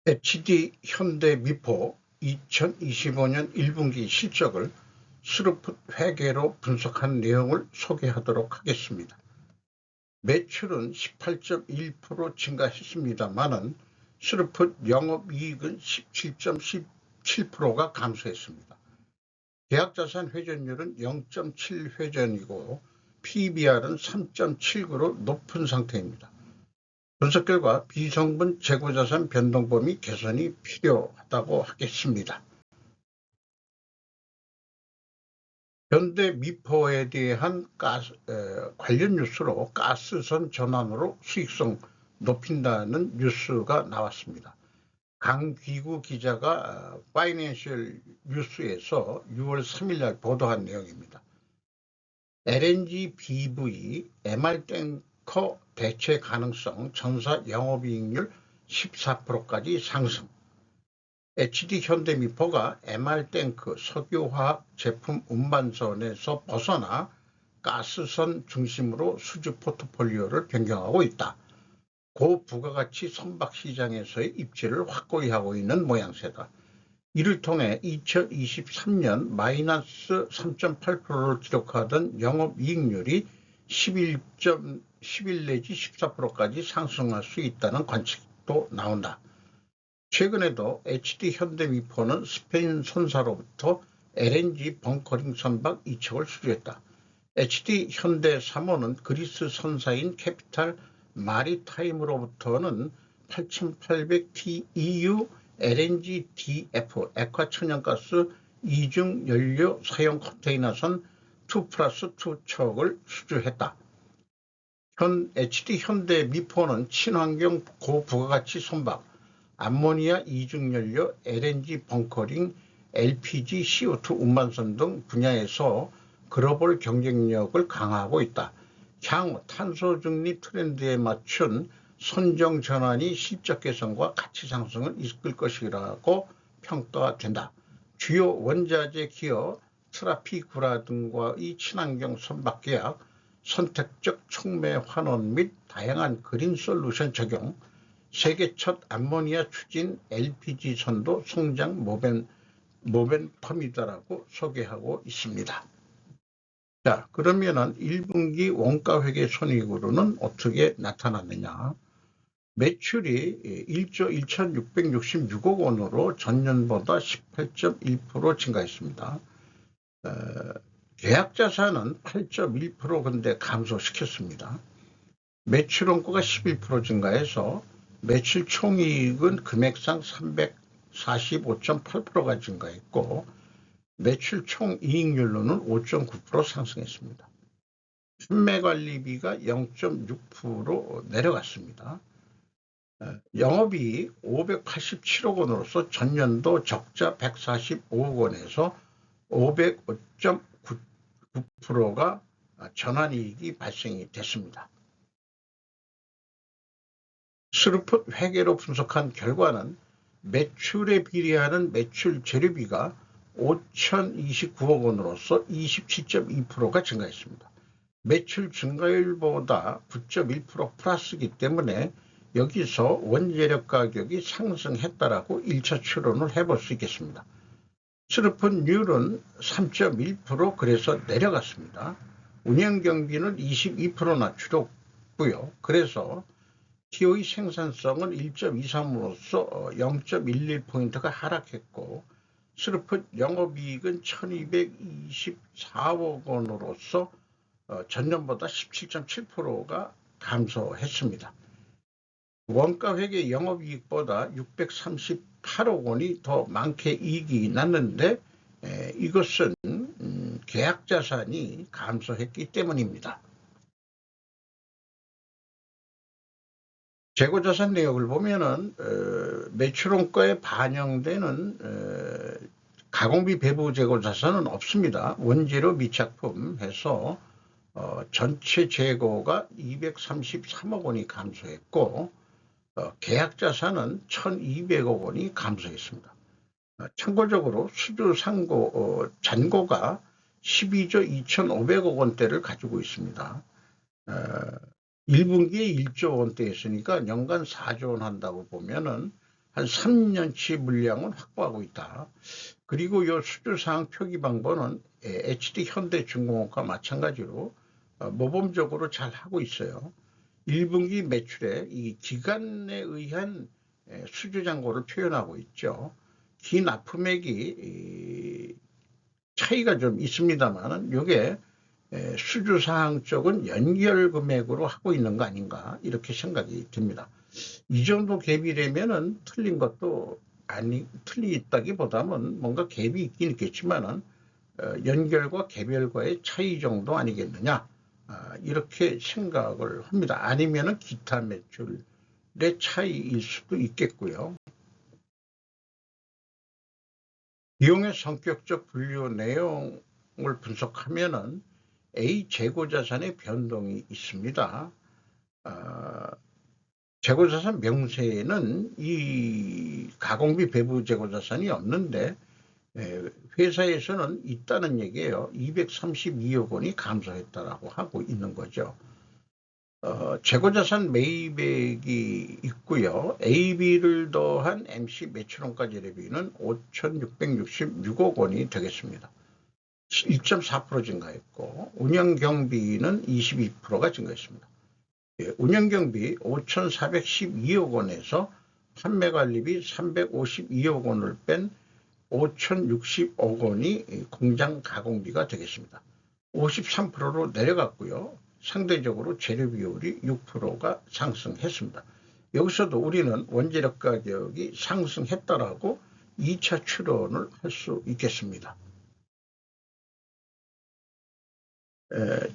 HD 현대미포 2025년 1분기 실적을 스루풋 회계로 분석한 내용을 소개하도록 하겠습니다. 매출은 18.1% 증가했습니다만은 스루풋 영업이익은 17.17%가 감소했습니다. 계약자산 회전율은 0.7회전이고 PBR은 3.79로 높은 상태입니다. 분석 결과 비성분 재고자산 변동 범위 개선이 필요하다고 하겠습니다. 현대미포에 대한 관련 뉴스로 가스선 전환으로 수익성 높인다는 뉴스가 나왔습니다. 강귀구 기자가 파이낸셜 뉴스에서 6월 3일 날 보도한 내용입니다. LNG BV MR탱커 대체 가능성 전사 영업이익률 14%까지 상승. HD 현대미포가 MR탱크 석유화학 제품 운반선에서 벗어나 가스선 중심으로 수주 포트폴리오를 변경하고 있다. 고부가가치 선박시장에서의 입지를 확고히 하고 있는 모양새다. 이를 통해 2023년 마이너스 3.8%를 기록하던 영업이익률이 11 내지 14%까지 상승할 수 있다는 관측도 나온다. 최근에도 HD 현대미포는 스페인 선사로부터 LNG 벙커링 선박 2척을 수주했다. HD 현대 3호는 그리스 선사인 캐피탈 마리타임으로부터는 8800TEU LNG DF 액화천연가스 이중 연료 사용 컨테이너선 2+2 척을 수주했다. HD 현대미포는 친환경 고부가가치 선박, 암모니아 이중연료, LNG 벙커링, LPG, CO2 운반선 등 분야에서 글로벌 경쟁력을 강화하고 있다. 향후 탄소 중립 트렌드에 맞춘 선정 전환이 실적 개선과 가치 상승을 이끌 것이라고 평가된다. 주요 원자재 기업 트라피구라 등과의 친환경 선박 계약, 선택적 촉매 환원 및 다양한 그린 솔루션 적용, 세계 첫 암모니아 추진 LPG 선도 성장 모멘텀이다라고 소개하고 있습니다. 자, 그러면은 1분기 원가회계 손익으로는 어떻게 나타났느냐? 매출이 1조 1,666억 원으로 전년보다 18.1% 증가했습니다. 계약자산은 8.1% 근데 감소시켰습니다. 매출원가가 11% 증가해서 매출 총이익은 금액상 345.8%가 증가했고 매출 총이익률로는 5.9% 상승했습니다. 판매관리비가 0.6% 내려갔습니다. 영업이익 587억 원으로서 전년도 적자 145억 원에서 505.9%가 전환이익이 발생이 됐습니다. 스루풋 회계로 분석한 결과는 매출에 비례하는 매출 재료비가 5,029억 원으로서 27.2%가 증가했습니다. 매출 증가율보다 9.1% 플러스이기 때문에 여기서 원재료 가격이 상승했다라고 1차 추론을 해볼 수 있겠습니다. 스루풋률은 3.1% 그래서 내려갔습니다. 운영경비는 22%나 줄었고요. 그래서 TO의 생산성은 1.23으로서 0.11포인트가 하락했고 스루풋 영업이익은 1,224억 원으로서 전년보다 17.7%가 감소했습니다. 원가회계 영업이익보다 638억 원이 더 많게 이익이 났는데 이것은 계약자산이 감소했기 때문입니다. 재고자산 내역을 보면은 매출원가에 반영되는 가공비 배부 재고자산은 없습니다. 원재료 미착품 해서 전체 재고가 233억 원이 감소했고 계약자산은 1,200억 원이 감소했습니다. 참고적으로 수주 상고 잔고가 12조 2,500억 원대를 가지고 있습니다. 1분기에 1조 원대였으니까 연간 4조 원 한다고 보면은 한 3년치 물량은 확보하고 있다. 그리고 이 수주사항 표기 방법은 HD 현대중공업과 마찬가지로 모범적으로 잘 하고 있어요. 1분기 매출에 이 기간에 의한 수주 잔고를 표현하고 있죠. 기납품액이 차이가 좀 있습니다만 이게 수주사항 쪽은 연결 금액으로 하고 있는 거 아닌가 이렇게 생각이 듭니다. 이 정도 갭이라면은 틀린 것도 틀리다기보다는 뭔가 갭이 있긴 있겠지만은 연결과 개별과의 차이 정도 아니겠느냐 이렇게 생각을 합니다. 아니면은 기타 매출의 차이일 수도 있겠고요. 비용의 성격적 분류 내용을 분석하면은 A 재고자산의 변동이 있습니다. 재고자산 명세에는 이 가공비 배부 재고자산이 없는데 회사에서는 있다는 얘기예요. 232억 원이 감소했다라고 하고 있는 거죠. 재고자산 매입액이 있고요. AB를 더한 MC 매출원가 재료비는 5,666억 원이 되겠습니다. 1.4% 증가했고 운영경비는 22%가 증가했습니다. 운영경비 5,412억 원에서 판매관리비 352억 원을 뺀 5,060억 원이 공장 가공비가 되겠습니다. 53%로 내려갔고요. 상대적으로 재료 비율이 6%가 상승했습니다. 여기서도 우리는 원재료 가격이 상승했다라고 2차 추론을 할 수 있겠습니다.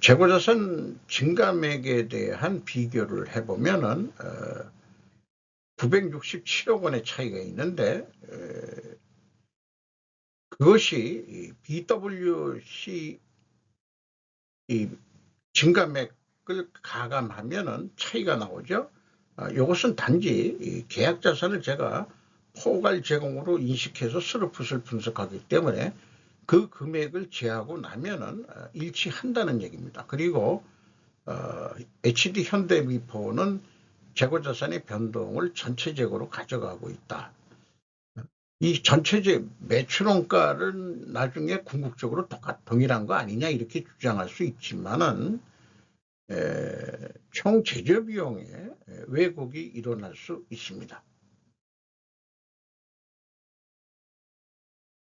재고자산 증감액에 대한 비교를 해보면은 967억 원의 차이가 있는데 그것이 BWC 증감액을 가감하면은 차이가 나오죠. 이것은 단지 계약자산을 제가 포괄 제공으로 인식해서 스루풋을 분석하기 때문에 그 금액을 제하고 나면은 일치한다는 얘기입니다. 그리고 HD 현대미포는 재고자산의 변동을 전체적으로 가져가고 있다. 이 전체적 매출원가를 나중에 궁극적으로 동일한 거 아니냐 이렇게 주장할 수 있지만은 총 제조 비용에 왜곡이 일어날 수 있습니다.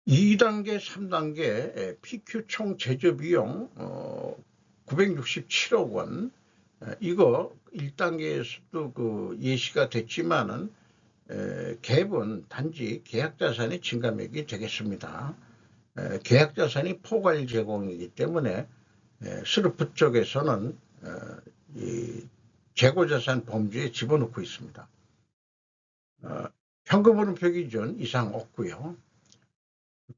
2단계, 3단계 PQ 총 제조 비용 967억 원 이거 1단계에서도 그 예시가 됐지만은 갭은 단지 계약자산의 증감액이 되겠습니다. 계약자산이 포괄 제공이기 때문에 스루풋 쪽에서는 이 재고자산 범주에 집어넣고 있습니다. 현금흐름표 기준 이상 없고요.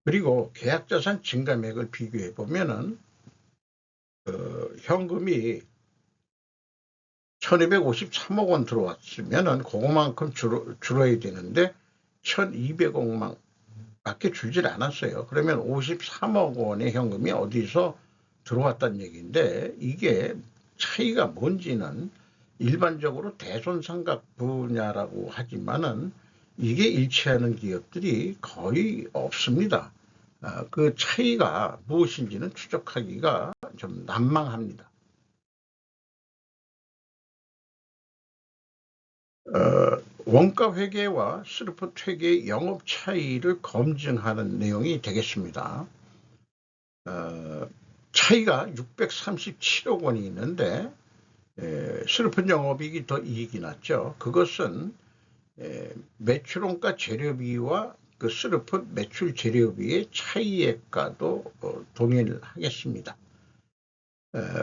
그리고 계약자산 증감액을 비교해 보면은 현금이 1253억 원 들어왔으면은 그거만큼 줄어야 되는데 1200억만 밖에 줄질 않았어요. 그러면 53억 원의 현금이 어디서 들어왔다는 얘기인데 이게 차이가 뭔지는 일반적으로 대손삼각 분야라고 하지만은 이게 일치하는 기업들이 거의 없습니다. 그 차이가 무엇인지는 추적하기가 좀 난망합니다. 원가 회계와 스루풋 회계의 영업 차이를 검증하는 내용이 되겠습니다. 차이가 637억 원이 있는데 스루풋 영업이익이 더 이익이 났죠. 그것은 매출원가 재료비와 그 스루풋 매출 재료비의 차이액과도 동일하겠습니다.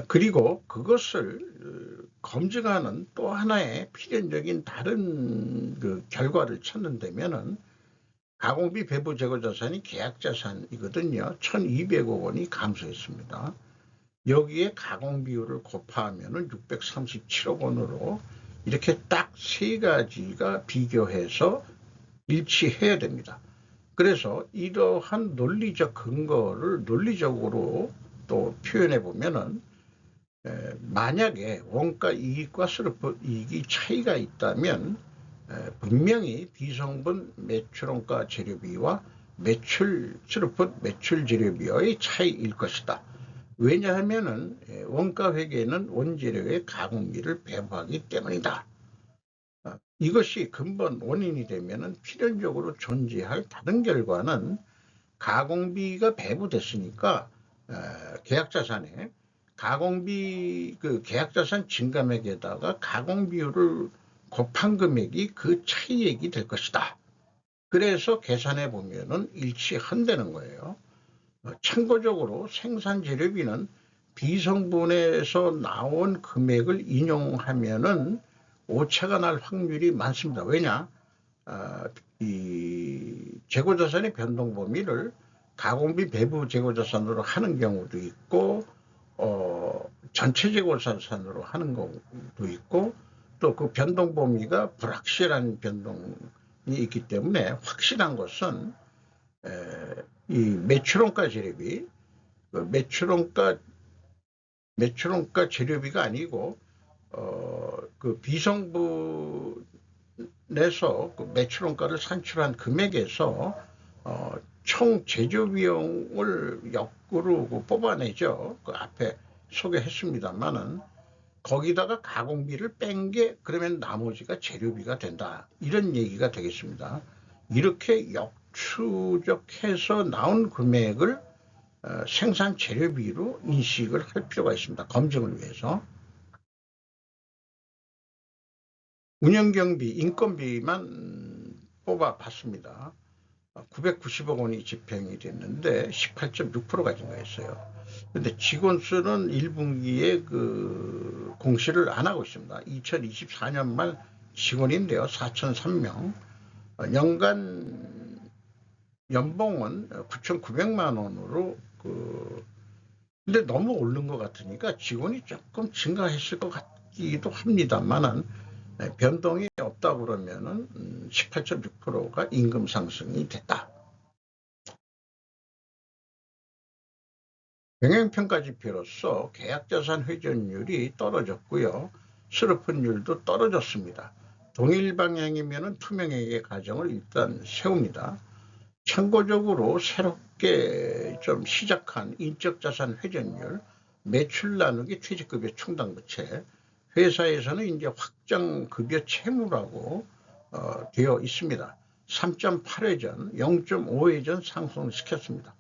그리고 그것을 검증하는 또 하나의 필연적인 다른 그 결과를 찾는다면은 가공비 배부 재고자산이 계약자산이거든요. 1,200억 원이 감소했습니다. 여기에 가공비율을 곱하면은 637억 원으로 이렇게 딱 세 가지가 비교해서 일치해야 됩니다. 그래서 이러한 논리적 근거를 논리적으로 또 표현해 보면은 만약에 원가 이익과 스루풋 이익이 차이가 있다면 분명히 비성분 매출원가 재료비와 스루풋 매출 재료비의 차이일 것이다. 왜냐하면 원가 회계는 원재료의 가공비를 배부하기 때문이다. 이것이 근본 원인이 되면 필연적으로 존재할 다른 결과는 가공비가 배부됐으니까 계약자산에 가공비 계약자산 증감액에다가 가공비율을 곱한 금액이 그 차이액이 될 것이다. 그래서 계산해 보면은 일치한다는 거예요. 참고적으로 생산재료비는 비성분에서 나온 금액을 인용하면은 오차가 날 확률이 많습니다. 왜냐? 이 재고자산의 변동 범위를 가공비 배부 재고자산으로 하는 경우도 있고, 전체 재고자산으로 하는 경우도 있고, 또 그 변동 범위가 불확실한 변동이 있기 때문에 확실한 것은 이 매출원가 재료비, 매출원가 재료비가 아니고 그 비성분에서 그 매출원가를 산출한 금액에서 총 제조 비용을 역으로 뽑아내죠. 그 앞에 소개했습니다만은 거기다가 가공비를 뺀 게 그러면 나머지가 재료비가 된다. 이런 얘기가 되겠습니다. 이렇게 역추적해서 나온 금액을 생산 재료비로 인식을 할 필요가 있습니다. 검증을 위해서. 운영경비, 인건비만 뽑아봤습니다. 990억 원이 집행이 됐는데 18.6%가 증가했어요. 근데 직원 수는 1분기에 그 공시를 안 하고 있습니다. 2024년 말 직원인데요. 4,003명. 연간 연봉은 9,900만 원으로 근데 너무 오른 것 같으니까 직원이 조금 증가했을 것 같기도 합니다만은 변동이 없다 그러면은 18.6%가 임금 상승이 됐다. 경영평가지표로서 계약자산 회전율이 떨어졌고요. 수르풋율도 떨어졌습니다. 동일 방향이면 투명회계 과정을 일단 세웁니다. 참고적으로 새롭게 좀 시작한 인적자산 회전율, 매출 나누기 퇴직급여 충당부채, 회사에서는 이제 확정급여 채무라고 되어 있습니다. 3.8회전, 0.5회전 상승시켰습니다.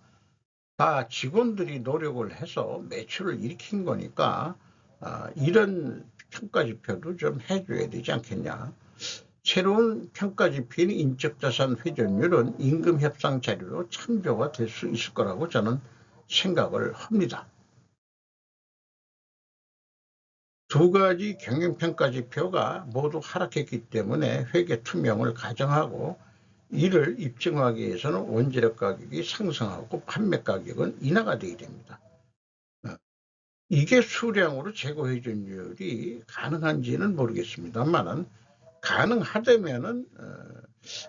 다 직원들이 노력을 해서 매출을 일으킨 거니까 이런 평가지표도 좀 해줘야 되지 않겠냐. 새로운 평가지표인 인적자산 회전율은 임금 협상 자료로 참조가 될 수 있을 거라고 저는 생각을 합니다. 두 가지 경영평가지표가 모두 하락했기 때문에 회계 투명을 가정하고 이를 입증하기 위해서는 원재료 가격이 상승하고 판매 가격은 인하가 되어야 됩니다. 이게 수량으로 재고 회전율이 가능한지는 모르겠습니다만은 가능하다면은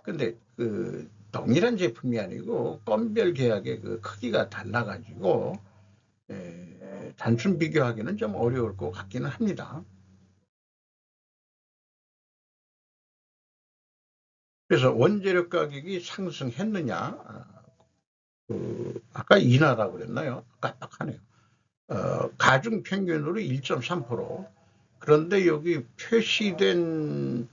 근데 그 동일한 제품이 아니고 건별 계약의 그 크기가 달라가지고 단순 비교하기는 좀 어려울 것 같기는 합니다. 그래서 원재료 가격이 상승했느냐? 아까 인하라고 그랬나요? 깜빡하네요. 가중 평균으로 1.3%. 그런데 여기 표시된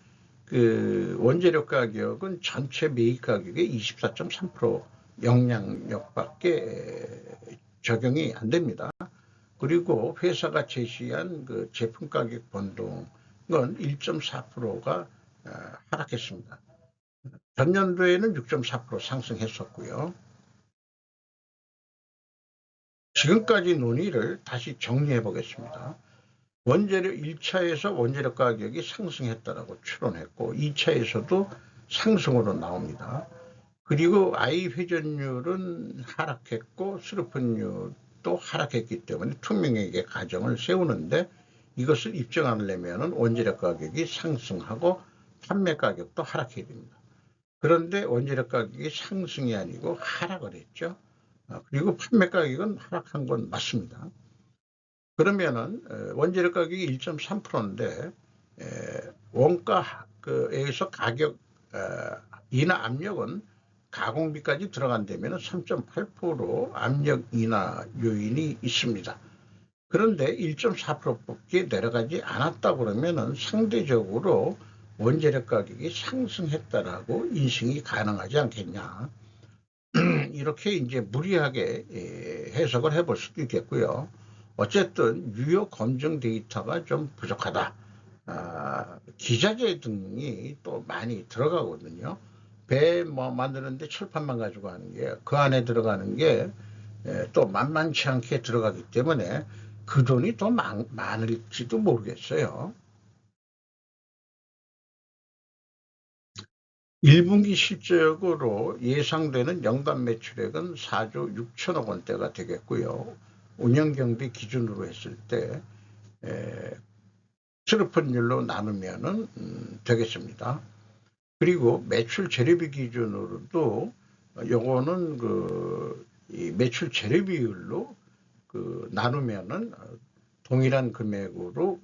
그 원재료 가격은 전체 매입 가격의 24.3% 영향력밖에 적용이 안 됩니다. 그리고 회사가 제시한 그 제품 가격 변동은 1.4%가 하락했습니다. 전년도에는 6.4% 상승했었고요. 지금까지 논의를 다시 정리해 보겠습니다. 원재료 1차에서 원재료 가격이 상승했다라고 추론했고 2차에서도 상승으로 나옵니다. 그리고 I 회전율은 하락했고 수르풋율도 하락했기 때문에 투명회계 가정을 세우는데 이것을 입증하려면 원재료 가격이 상승하고 판매 가격도 하락해야 됩니다. 그런데 원재료 가격이 상승이 아니고 하락을 했죠. 그리고 판매 가격은 하락한 건 맞습니다. 그러면은 원재료 가격이 1.3%인데 원가 여기서 가격 인하 압력은 가공비까지 들어간다면 3.8% 압력 인하 요인이 있습니다. 그런데 1.4%밖에 내려가지 않았다 그러면은 상대적으로 원재료 가격이 상승했다라고 인식이 가능하지 않겠냐. 이렇게 이제 무리하게 해석을 해볼 수도 있겠고요. 어쨌든 유효 검증 데이터가 좀 부족하다. 기자재 등이 또 많이 들어가거든요. 배 만드는데 철판만 가지고 하는 게 그 안에 들어가는 게 또 만만치 않게 들어가기 때문에 그 돈이 더 많을지도 모르겠어요. 1분기 실적으로 예상되는 연간 매출액은 4조 6천억 원대가 되겠고요. 운영경비 기준으로 했을 때 트루펀율로 나누면은 되겠습니다. 그리고 매출 재료비 기준으로도 요거는 이 매출 재료비율로 나누면은 동일한 금액으로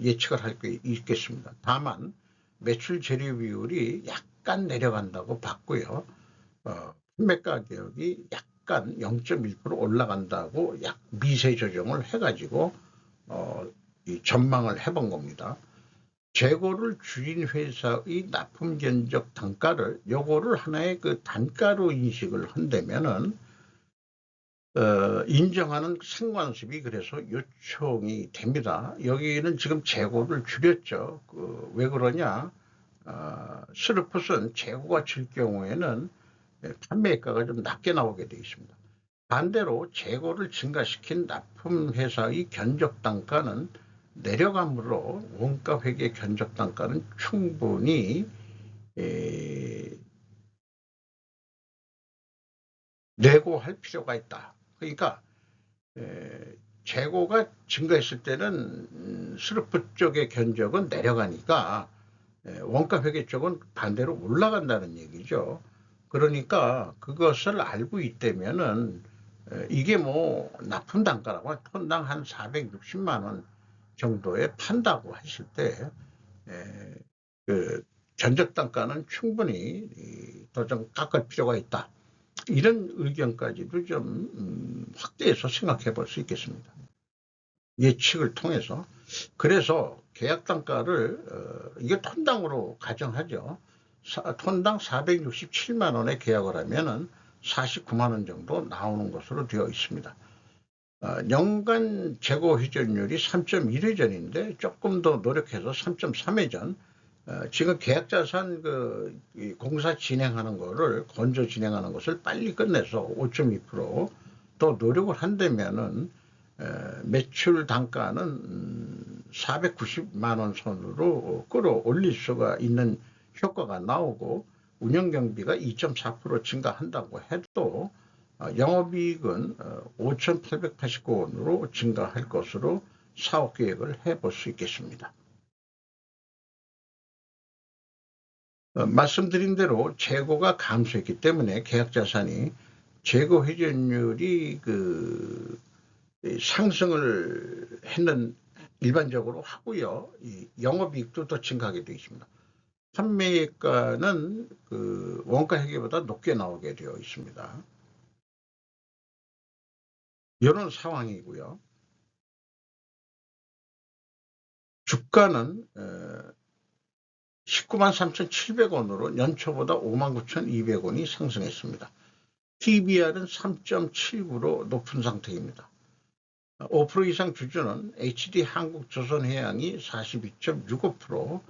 예측을 할 수 있겠습니다. 다만 매출 재료 비율이 약간 내려간다고 봤고요. 판매 가격이 약간 0.1% 올라간다고 미세 조정을 해가지고 이 전망을 해본 겁니다. 재고를 줄인 회사의 납품 견적 단가를 요거를 하나의 단가로 인식을 한다면은 인정하는 상관습이 그래서 요청이 됩니다. 여기는 지금 재고를 줄였죠. 왜 그러냐? 스루풋은 재고가 질 경우에는 판매가가 좀 낮게 나오게 되어 있습니다. 반대로 재고를 증가시킨 납품 회사의 견적 단가는 내려감으로 원가 회계 견적 단가는 충분히 내고 할 필요가 있다. 그러니까 재고가 증가했을 때는 스루풋 쪽의 견적은 내려가니까 원가 회계 쪽은 반대로 올라간다는 얘기죠. 그러니까 그것을 알고 있다면은 이게 뭐 납품 단가라고 톤당 한 460만 원 정도에 판다고 했을 때 그 견적 단가는 충분히 더 좀 깎을 필요가 있다. 이런 의견까지도 좀 확대해서 생각해 볼 수 있겠습니다. 예측을 통해서. 그래서 계약 단가를 이게 톤당으로 가정하죠. 톤당 467만 원에 계약을 하면은 49만 원 정도 나오는 것으로 되어 있습니다. 연간 재고 회전율이 3.1회전인데 조금 더 노력해서 3.3회전. 지금 계약자산 공사 진행하는 거를 건조 진행하는 것을 빨리 끝내서 5.2%더 노력을 한다면은 매출 단가는 490만 원 선으로 끌어올릴 수가 있는 효과가 나오고 운영경비가 2.4% 증가한다고 해도 영업이익은 5,889원으로 증가할 것으로 사업계획을 해볼 수 있겠습니다. 말씀드린 대로 재고가 감소했기 때문에 계약자산이 재고 회전율이 상승을 했는 일반적으로 하고요. 영업이익도 더 증가하게 되어 있습니다. 판매가는 원가 회계보다 높게 나오게 되어 있습니다. 이런 상황이고요. 주가는 19만 3,700원으로 연초보다 59,200원이 상승했습니다. PBR은 3.79로 높은 상태입니다. 5% 이상 주주는 HD 한국조선해양이 42.65%,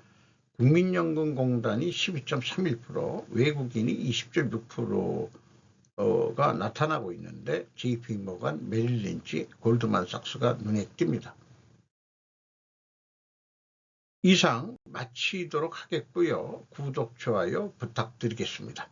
국민연금공단이 12.31%, 외국인이 20.6%가 나타나고 있는데 JP모간, 메릴린치, 골드만삭스가 눈에 띕니다. 이상 마치도록 하겠고요. 구독, 좋아요 부탁드리겠습니다.